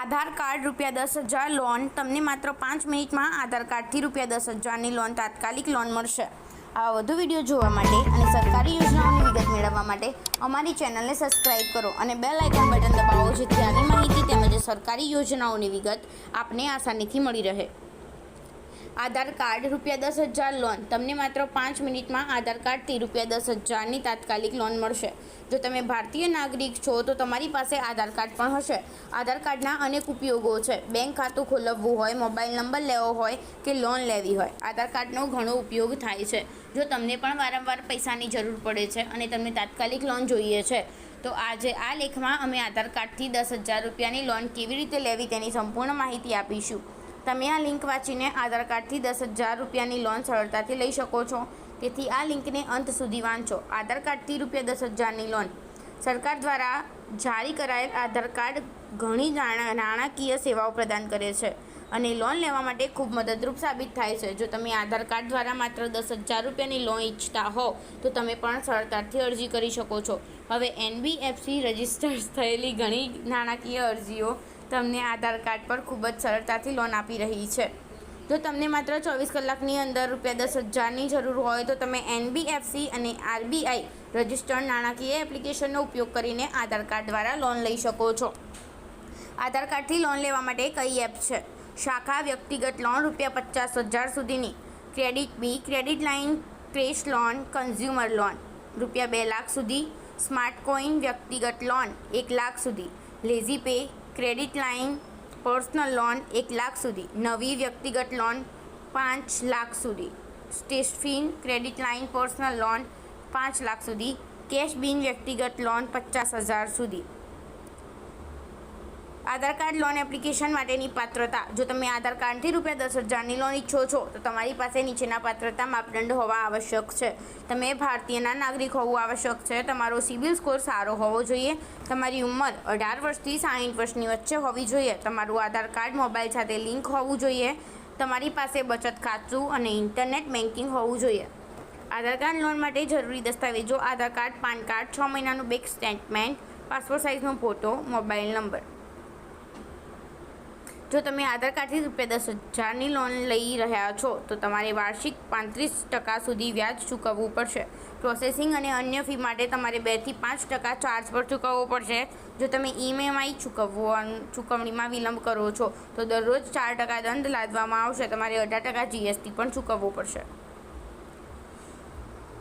આધાર card ₹10,000 loan તમને માત્ર 5 મિનિટમાં આધાર કાર્ડથી ₹10,000ની લોન તાત્કાલિક લોન મળશે। આવા વધુ વિડીયો જોવા માટે અને સરકારી યોજનાઓની વિગત મેળવવા માટે અમારી ચેનલને સબસ્ક્રાઇબ કરો અને બેલ આઇકન બટન દબાવો જેથી આવી માહિતી તેમજ સરકારી યોજનાઓની વિગત આપને આસાનીથી મળી રહે। આધાર કાર્ડ ₹10,000 લોન તમને માત્ર 5 મિનિટમાં આધાર કાર્ડથી ₹10,000ની તાત્કાલિક લોન મળશે। જો તમે ભારતીય નાગરિક છો તો તમારી પાસે આધાર કાર્ડ પણ હશે। આધાર કાર્ડના અનેક ઉપયોગો છે। બેંક ખાતું ખોલાવવું હોય, મોબાઈલ નંબર લેવો હોય કે લોન લેવી હોય, આધાર કાર્ડનો ઘણો ઉપયોગ થાય છે। જો તમને પણ વારંવાર પૈસાની જરૂર પડે છે અને તમને તાત્કાલિક લોન જોઈએ છે તો આજે આ લેખમાં અમે આધાર કાર્ડથી ₹10,000ની લોન કેવી રીતે લેવી તેની સંપૂર્ણ માહિતી આપીશું। તમે આ લિંક વાંચીને આધાર કાર્ડથી ₹10,000ની લોન સરળતાથી લઈ શકો છો, તેથી આ લિંકને અંત સુધી વાંચો। આધાર કાર્ડથી ₹10,000ની લોન સરકાર દ્વારા જારી કરાયેલ આધાર કાર્ડ ઘણી નાણાકીય સેવાઓ પ્રદાન કરે છે અને લોન લેવા માટે ખૂબ મદદરૂપ સાબિત થાય છે। જો તમે આધાર કાર્ડ દ્વારા માત્ર ₹10,000ની લોન ઈચ્છતા હો તો તમે પણ સરળતાથી અરજી કરી શકો છો। હવે NBFC રજિસ્ટર થયેલી ઘણી નાણાકીય અરજીઓ તમને આધાર કાર્ડ પર ખૂબ જ સરળતાથી લોન આપી રહી છે। જો તમને માત્ર 24 કલાકની અંદર ₹10,000ની જરૂર હોય તો તમે NBFC અને RBI રજિસ્ટર્ડ નાણાકીય એપ્લિકેશનનો ઉપયોગ કરીને આધાર કાર્ડ દ્વારા લોન લઈ શકો છો। આધાર કાર્ડથી લોન લેવા માટે કઈ એપ છે? શાખા વ્યક્તિગત લોન ₹50,000 સુધીની, KreditBee, credit line, cash loan, consumer loan ₹2 lakh સુધી, સ્માર્ટ કોઈન વ્યક્તિગત લોન 1 લાખ સુધી, LazyPay credit line personal loan 1 lakh સુધી, નવી વ્યક્તિગત લોન 5 લાખ સુધી, Stashfin credit line personal loan 5 lakh સુધી, કેશ બિન વ્યક્તિગત લોન 50,000 સુધી। આધાર કાર્ડ લોન એપ્લિકેશન માટેની પાત્રતા। જો તમે આધાર કાર્ડથી ₹10,000ની લોન ઈચ્છો છો તો તમારી પાસે નીચેના પાત્રતા માપદંડ હોવા આવશ્યક છે। તમે ભારતીયના નાગરિક હોવું આવશ્યક છે। તમારો સિબિલ સ્કોર સારો હોવો જોઈએ। તમારી ઉંમર 18 વર્ષથી 60 વર્ષની વચ્ચે હોવી જોઈએ। તમારું આધાર કાર્ડ મોબાઈલ સાથે લિંક હોવું જોઈએ। તમારી પાસે બચત ખાતું અને ઇન્ટરનેટ બેન્કિંગ હોવું જોઈએ। આધાર કાર્ડ લોન માટે જરૂરી દસ્તાવેજો: આધાર કાર્ડ, પાન કાર્ડ, 6 મહિનાનું બેંક સ્ટેટમેન્ટ, પાસપોર્ટ સાઇઝનો ફોટો, મોબાઈલ નંબર। જો તમે આધાર કાર્ડથી ₹10,000ની લોન લઈ રહ્યા છો તો તમારે વાર્ષિક 35% સુધી વ્યાજ ચૂકવવું પડશે। પ્રોસેસિંગ અને અન્ય ફી માટે તમારે 2 થી 5% ચાર્જ પર ચૂકવવો પડશે। જો તમે EMI ચૂકવણીમાં વિલંબ કરો છો તો દરરોજ 4% દંડ લાદવામાં આવશે। તમારે 18% GST પણ ચૂકવવું પડશે।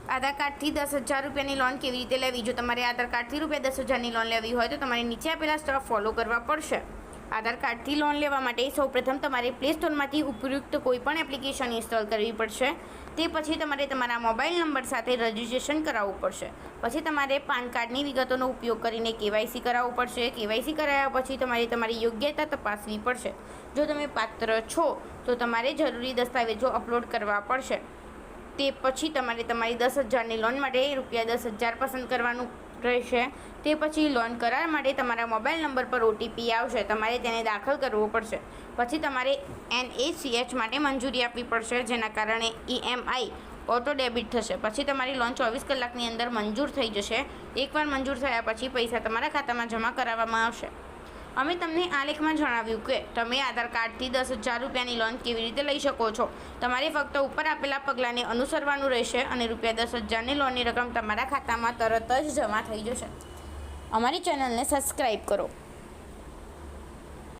આધાર કાર્ડથી ₹10,000ની લોન કેવી રીતે લેવી? જો તમારે આધાર કાર્ડથી ₹10,000ની લોન લેવી હોય તો તમારે નીચે આપેલા સ્ટેપ ફોલો કરવા પડશે। આધાર કાર્ડથી લોન લેવા માટે સૌપ્રથમ તમારે પ્લે સ્ટોરમાંથી ઉપયુક્ત કોઈપણ એપ્લિકેશન ઇન્સ્ટોલ કરવી પડશે। તે પછી તમારે તમારા મોબાઈલ નંબર સાથે રજિસ્ટ્રેશન કરાવવું પડશે। પછી તમારે પાન કાર્ડની વિગતોનો ઉપયોગ કરીને KYC કરાવવું પડશે। KYC કરાવ્યા પછી તમારે તમારી યોગ્યતા તપાસવી પડશે। જો તમે પાત્ર છો તો તમારે જરૂરી દસ્તાવેજો અપલોડ કરવા પડશે। તે પછી તમારે તમારી ₹10,000ની લોન માટે ₹10,000 પસંદ કરવાનું રહેશે। તે પછી લોન કરાર માટે તમારા મોબાઈલ નંબર પર OTP આવશે। તમારે તેને દાખલ કરવો પડશે। પછી તમારે NACH માટે મંજૂરી આપવી પડશે, જેના કારણે EMI ઓટો ડેબિટ થશે। પછી તમારી લોન 24 કલાકની અંદર મંજૂર થઈ જશે। એકવાર મંજૂર થયા પછી પૈસા તમારા ખાતામાં જમા કરાવવામાં આવશે। અમે તમને આ લેખમાં જણાવ્યું કે તમે આધાર કાર્ડથી ₹10,000ની લોન કેવી રીતે લઈ શકો છો। તમારે ફક્ત ઉપર આપેલા પગલાંને અનુસરવાનું રહેશે અને ₹10,000ની લોનની રકમ તમારા ખાતામાં તરત જ જમા થઈ જશે। અમારી ચેનલને સબસ્ક્રાઈબ કરો।